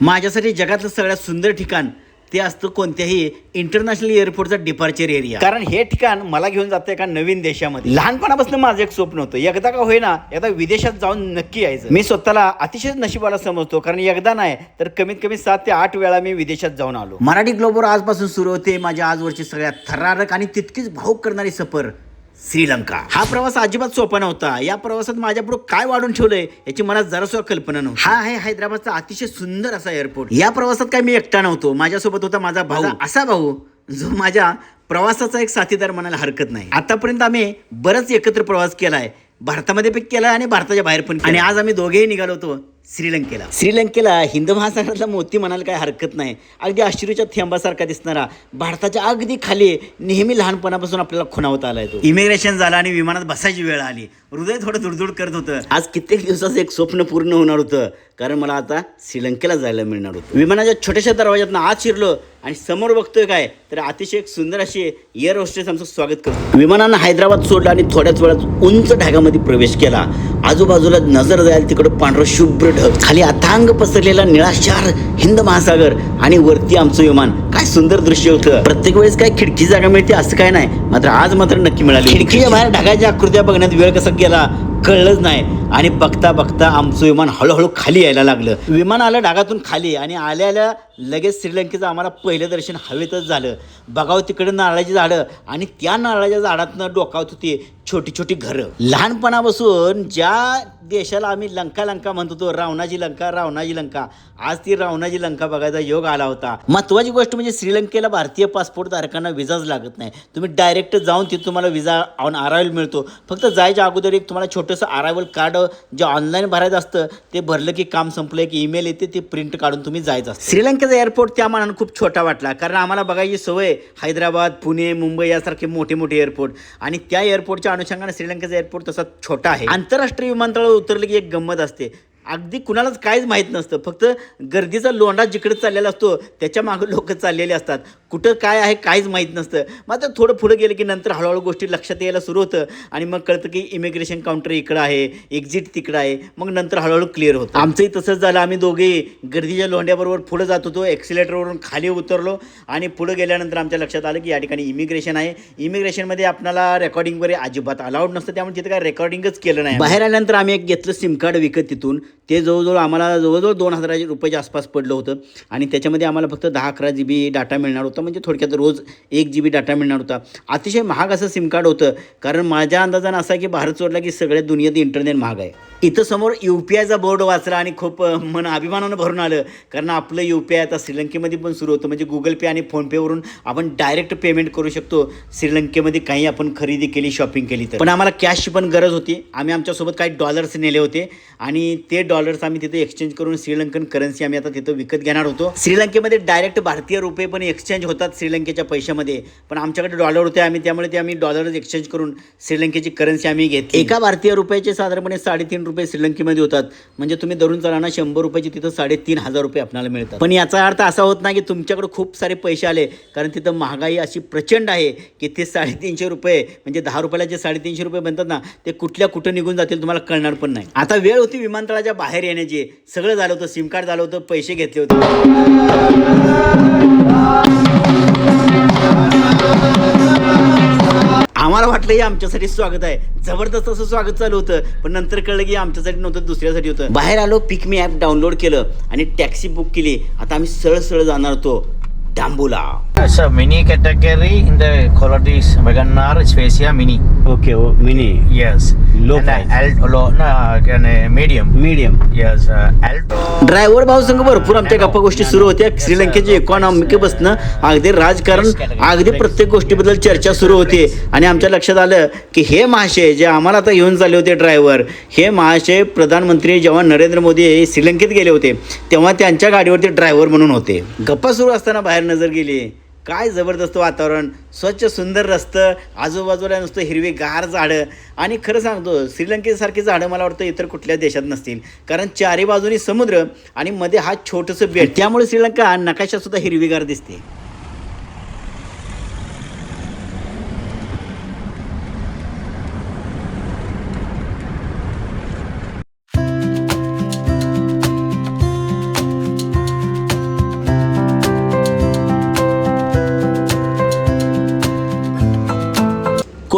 माझ्यासाठी जगातलं सगळ्यात सुंदर ठिकाण ते असतं कोणत्याही इंटरनॅशनल एअरपोर्टचा डिपार्चर एरिया. कारण हे ठिकाण मला घेऊन जातं एका नवीन देशामध्ये. लहानपणापासून माझं एक स्वप्न होतं, एकदा का होईना एकदा विदेशात जाऊन नक्की यायचं. मी स्वतःला अतिशय नशिबाला समजतो, कारण एकदा नाही तर कमीत कमी 7 ते 8 वेळा मी विदेशात जाऊन आलो. मराठी ग्लोबल आजपासून सुरू होते माझ्या आजवरची सगळ्यात थरारक आणि तितकीच भावुक करणारी सफर श्रीलंका. हा प्रवास अजिबात सोपा नव्हता. या प्रवासात माझ्या पुढे काय वाढून ठेवलंय याची मला जरासुद्धा कल्पना नव्हती. हा आहे हैदराबादचा अतिशय सुंदर असा एअरपोर्ट. या प्रवासात काय मी एकटा नव्हतो, माझ्यासोबत होता माझा भाऊ, असा भाऊ जो माझ्या प्रवासाचा एक साथीदार म्हणायला हरकत नाही. आतापर्यंत आम्ही बरंच एकत्र प्रवास केलाय, भारतामध्ये पण केलाय आणि भारताच्या बाहेर पण. आणि आज आम्ही दोघेही निघालो होतो श्रीलंकेला. श्रीलंकेला हिंद महासागरातला मोती म्हणायला काय हरकत नाही. अगदी अश्रूच्या थेंबासारखा दिसणारा, भारताच्या अगदी खाली नेहमी लहानपणापासून आपल्याला खुणावता आलाय तो. इमिग्रेशन झालं आणि विमानात बसायची वेळ आली. हृदय थोडं धुडधुड करत होतं. आज कित्येक दिवसाचं एक स्वप्न पूर्ण होणार होतं, कारण मला आता श्रीलंकेला जायला मिळणार होतं. विमानाच्या छोट्याशा दरवाज्यातनं आत शिरलो आणि समोर बघतोय काय तर अतिशय एक सुंदर अशी एअर होस्टेस आमचं स्वागत करतो. विमानानं हैदराबाद सोडलं आणि थोड्याच वेळात उंच ढगामध्ये प्रवेश केला. आजूबाजूला नजर जाईल तिकडं पांढरं शुभ्र ढग, खाली अथांग पसरलेला निळाशार हिंद महासागर आणि वरती आमचं विमान. काय सुंदर दृश्य होतं. प्रत्येक वेळेस काय खिडकी जागा मिळते असं काय नाही, मात्र आज मात्र नक्की मिळाली. खिडकीच्या बाहेर ढगाच्या आकृत्या बघण्यात वेळ कसा गेला कळलंच नाही. आणि बघता बघता आमचं विमान हळूहळू खाली यायला लागलं. विमान आलं ढगातून खाली आणि आल्या लगेच श्रीलंकेचं आम्हाला पहिलं दर्शन हवेतच झालं. बघावं तिकडे नारळाची झाडं आणि त्या नारळाच्या झाडातनं डोकावत होती छोटी छोटी घरं. लहानपणापासून ज्या देशाला आम्ही लंका लंका म्हणतो तो रावणाची लंका, रावणाची लंका, आज ती रावणाची लंका बघायचा योग आला होता. महत्वाची गोष्ट म्हणजे श्रीलंकेला भारतीय पासपोर्ट धारकांना विजाच लागत नाही. तुम्ही डायरेक्ट जाऊन तिथे तुम्हाला विजा ऑन अरायवल मिळतो. फक्त जायच्या अगोदर एक तुम्हाला छोटंसं अरायवल कार्ड जे ऑनलाईन भरायचं असतं ते भरलं की काम संपलं की ईमेल येते, ते प्रिंट काढून तुम्ही जायचं असतं. श्रीलंकेचा एअरपोर्ट त्या मानानं खूप छोटा वाटला, कारण आम्हाला बघायची सवय हैदराबाद, पुणे, मुंबई यासारखे मोठे मोठे एअरपोर्ट, आणि त्या एअरपोर्टच्या अनुषंगाने श्रीलंकेचा एअरपोर्ट तसा छोटा आहे. आंतरराष्ट्रीय विमानतळावर उतरलं की एक गंमत असते. अगदी कुणालाच काहीच माहीत नसतं, फक्त गर्दीचा लोंढा जिकडे चाललेला असतो त्याच्या मागे लोक चाललेले असतात. कुठं काय आहे काहीच माहीत नसतं. मात्र थोडं पुढे गेलं की नंतर हळूहळू गोष्टी लक्षात यायला सुरू होतं आणि मग कळतं की इमिग्रेशन काउंटर इकडं आहे, एक्झिट तिकडं आहे. मग नंतर हळूहळू क्लिअर होतं. आमचंही तसंच झालं. आम्ही दोघेही गर्दीच्या लोंढ्याबरोबर पुढे जात होतो. एक्सिलेटरवरून खाली उतरलो आणि पुढे गेल्यानंतर आमच्या लक्षात आलं की या ठिकाणी इमिग्रेशन आहे. इमिग्रेशनमध्ये आपल्याला रेकॉर्डिंग वगैरे अजिबात अलाउड नसतं, त्यामुळे तिथे काय रेकॉर्डिंगच केलं नाही. बाहेर आल्यानंतर आम्ही एक घेतलं सिम कार्ड विकत तिथून. ते जवळजवळ आम्हाला 2,000 रुपयाच्या आसपास पडलं होतं आणि त्याच्यामध्ये आम्हाला फक्त 10-11 GB डाटा मिळणार होता. म्हणजे थोडक्यात रोज 1 GB डाटा मिळणार होता. अतिशय महाग असं सिम कार्ड होतं, कारण माझ्या अंदाजानं असा की भारत सोडला की सगळ्या दुनियेत इंटरनेट महाग आहे. इथं समोर UPIचा बोर्ड वाचला आणि खूप मन अभिमानानं भरून आलं, कारण आपलं UPI आता श्रीलंकेमध्ये पण सुरू होतं. म्हणजे गुगल पे आणि फोनपेवरून आपण डायरेक्ट पेमेंट करू शकतो श्रीलंकेमध्ये काही आपण खरेदी केली, शॉपिंग केली तर. पण आम्हाला कॅशची पण गरज होती. आम्ही आमच्यासोबत काही डॉलर्स नेले होते आणि ते डॉलर्स आम्ही तिथे एक्सचेंज करून श्रीलंकन करन्सी आम्ही आता तिथं विकत घेणार होतो. श्रीलंकेमध्ये डायरेक्ट भारतीय रुपये पण एक्सचेंज होतात श्रीलंकेच्या पैशामध्ये, पण आमच्याकडे डॉलर होते त्यामुळे ते आम्ही डॉलर्स एक्सचेंज करून श्रीलंकेची करन्सी आम्ही घेतली. एका भारतीय रुपयाचे साधारणपणे 3.5 रुपये श्रीलंकेमध्ये होतात. म्हणजे तुम्ही धरून चालना 100 रुपयाची तिथं 3,500 रुपये आपल्याला मिळतात. पण याचा अर्थ असा होत नाही की तुमच्याकडे खूप सारे पैसे आले, कारण तिथं महागाई अशी प्रचंड आहे की ते 350 रुपये म्हणजे 10 रुपयाला जे 350 रुपये बनतात ना, ते कुठं निघून जातील तुम्हाला कळणार पण नाही. आता वेळ होती विमानतळाच्या बाहेर येण्याची. सगळं झालं होतं, सिम कार्ड झालं होतं, पैसे घेतले होते. आम्हाला वाटलं हे आमच्यासाठी स्वागत आहे, जबरदस्त असं स्वागत चालू होतं. पण नंतर कळलं की आमच्यासाठी नव्हतं, दुसऱ्यासाठी होतं. बाहेर आलो, पिक मी ॲप डाउनलोड केलं आणि टॅक्सी बुक केली. आता आम्ही सरळ जाणार होतो डांबुला. So mini category in the qualities Wagoner Spacia Mini. Okay, mini. Yes. Low and price. Medium. Medium. Yes. Alto. Driver भाऊ संघ भरपूर आमच्या गप्पा गोष्टी सुरू होत्या. श्रीलंकेची इकॉनॉमी बसणं अगदी राजकारण, अगदी प्रत्येक गोष्टीबद्दल चर्चा सुरू होती. आणि आमच्या लक्षात आलं की हे महाशय जे आम्हाला आता घेऊन चालले होते ड्रायव्हर, हे महाशय प्रधानमंत्री जेव्हा नरेंद्र मोदी श्रीलंकेत गेले होते तेव्हा त्यांच्या गाडीवरती ड्रायव्हर म्हणून होते. गप्पा सुरू असताना बाहेर नजर गेली. काय जबरदस्त वातावरण, स्वच्छ सुंदर रस्तं, आजूबाजूला नुसतं हिरवीगार झाडं. आणि खरं सांगतो श्रीलंकेसारखी झाडं मला वाटतं इतर कुठल्या देशात नसतील, कारण चारी बाजूनी समुद्र आणि मध्ये हा छोटंसं बेट, त्यामुळे श्रीलंका नकाशात सुद्धा हिरवीगार दिसते.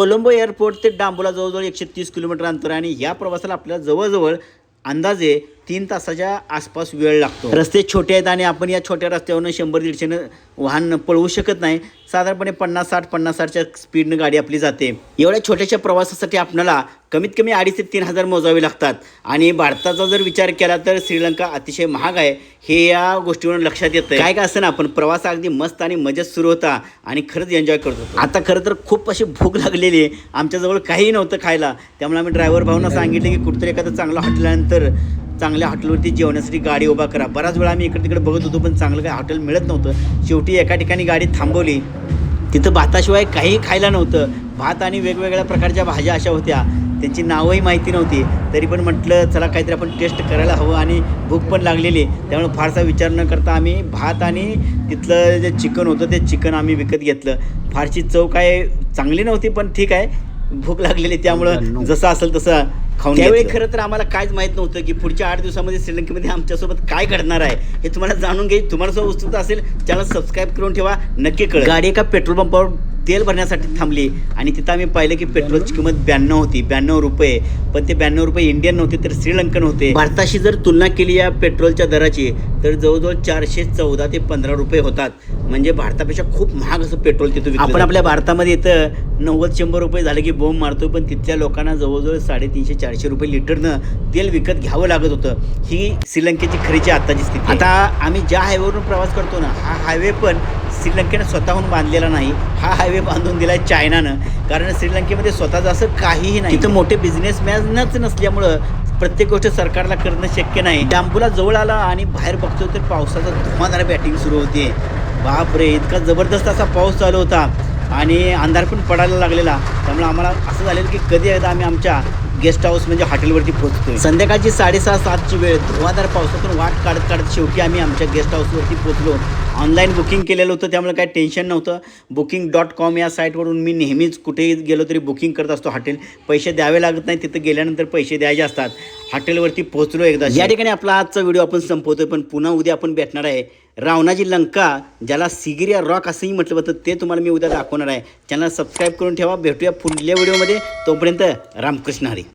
कोलंबो एअरपोर्ट ते डांबोला जवळजवळ 130 किलोमीटर अंतर आहे आणि या प्रवासाला आपल्याला जवळजवळ अंदाजे 3 तासाच्या आसपास वेळ लागतो. रस्ते छोटे आहेत आणि आपण या छोट्या रस्त्यावरून 100-150 वाहन पळवू शकत नाही. साधारणपणे 50-60च्या स्पीडनं गाडी आपली जाते. एवढ्या छोट्याशा प्रवासासाठी आपल्याला कमीत कमी 2,500 ते 3,000 मोजावे लागतात. आणि भारताचा जर विचार केला तर श्रीलंका अतिशय महाग आहे हे या गोष्टीवरून लक्षात येतं. काय असं ना, आपण प्रवास अगदी मस्त आणि मजेत सुरू होता आणि खरंच एन्जॉय करत होतो. आता खरं तर खूप अशी भूक लागलेली आहे. आमच्याजवळ काही नव्हतं खायला, त्यामुळे आम्ही ड्रायव्हर भाऊंना सांगितलं की कुठेतरी एखादं चांगलं हॉटेलनंतर चांगल्या हॉटेलवरती जेवण्यासाठी गाडी उभा करा. बराच वेळा आम्ही इकडे तिकडे बघत होतो पण चांगलं काही हॉटेल मिळत नव्हतं. शेवटी एका ठिकाणी गाडी थांबवली. तिथं भाताशिवाय काही खायला नव्हतं. भात आणि वेगवेगळ्या प्रकारच्या भाज्या अशा होत्या, त्यांची नावंही माहिती नव्हती. तरी पण म्हटलं चला काहीतरी आपण टेस्ट करायला हवं आणि भूक पण लागलेली, त्यामुळे फारसा विचार न करता आम्ही भात आणि तिथलं जे चिकन होतं ते चिकन आम्ही विकत घेतलं. फारशी चव काय चांगली नव्हती पण ठीक आहे, भूक लागलेली त्यामुळं जसं असेल तसं खाऊन. त्यावेळी खरं तर आम्हाला काहीच माहीत नव्हतं की पुढच्या 8 दिवसामध्ये श्रीलंकेमध्ये आमच्यासोबत काय घडणार आहे हे तुम्हाला जाणून घ्यायची तुम्हाला सुद्धा उत्सुकता असेल. चॅनल सबस्क्राईब करून ठेवा, नक्की कळेल. गाडी एका पेट्रोल पंपावर तेल भरण्यासाठी थांबली आणि तिथं आम्ही पाहिलं की पेट्रोलची किंमत 92 होती, 92 रुपये. पण ते 92 रुपये इंडियन नव्हते तर श्रीलंकन होते. भारताशी जर तुलना केली या पेट्रोलच्या दराची तर जवळजवळ 414 ते 15 रुपये होतात. म्हणजे भारतापेक्षा खूप महाग असं पेट्रोल तिथं विकलं. आपण आपल्या भारतामध्ये इथं 90-100 रुपये झालं की बोंब मारतो, पण तिथल्या लोकांना जवळजवळ 350-400 रुपये लिटरनं तेल विकत घ्यावं लागत होतं. ही श्रीलंकेची खरीची आत्ताची स्थिती. आता आम्ही ज्या हायवेवरून प्रवास करतो ना, हा हायवे पण श्रीलंकेनं स्वतःहून बांधलेला नाही. हा हायवे बांधून दिला आहे चायनानं. कारण श्रीलंकेमध्ये स्वतःचं असं काहीही नाही. तिथं मोठे बिझनेसमॅनच नसल्यामुळं प्रत्येक गोष्ट सरकारला करणं शक्य नाही. डांबूला जवळ आला आणि बाहेर बघतो तर पावसाचा धुमाधार बॅटिंग सुरू होते. बापरे, इतका जबरदस्त असा पाऊस चालू होता आणि अंधार पण पडायला लागलेला. त्यामुळे आम्हाला असं झालेलं की कधी एकदा आम्ही आमच्या गेस्ट हाऊस म्हणजे हॉटेलवरती पोहोचतोय. संध्याकाळची 6:30-7ची वेळ. धुवाधार पावसातून वाट काढत शेवटी आम्ही आमच्या गेस्ट हाऊसवरती पोहोचलो. ऑनलाईन बुकिंग केलेलं होतं त्यामुळे काही टेन्शन नव्हतं. Booking.com या साईटवरून मी नेहमीच कुठेही गेलो तरी बुकिंग करत असतो हॉटेल. पैसे द्यावे लागत नाही, तिथं गेल्यानंतर पैसे द्यायचे असतात. हॉटेलवरती पोहोचलो एकदा. या ठिकाणी आपला आजचा व्हिडिओ आपण संपवतोय, पण पुन्हा उद्या आपण भेटणार आहे रावणाची लंका, ज्याला सिगिरिया रॉक असंही म्हटलं होतं, ते तुम्हाला मी उद्या दाखवणार आहे. चॅनल सबस्क्राईब करून ठेवा. भेटूया पुढल्या व्हिडिओमध्ये. तोपर्यंत रामकृष्ण हरी.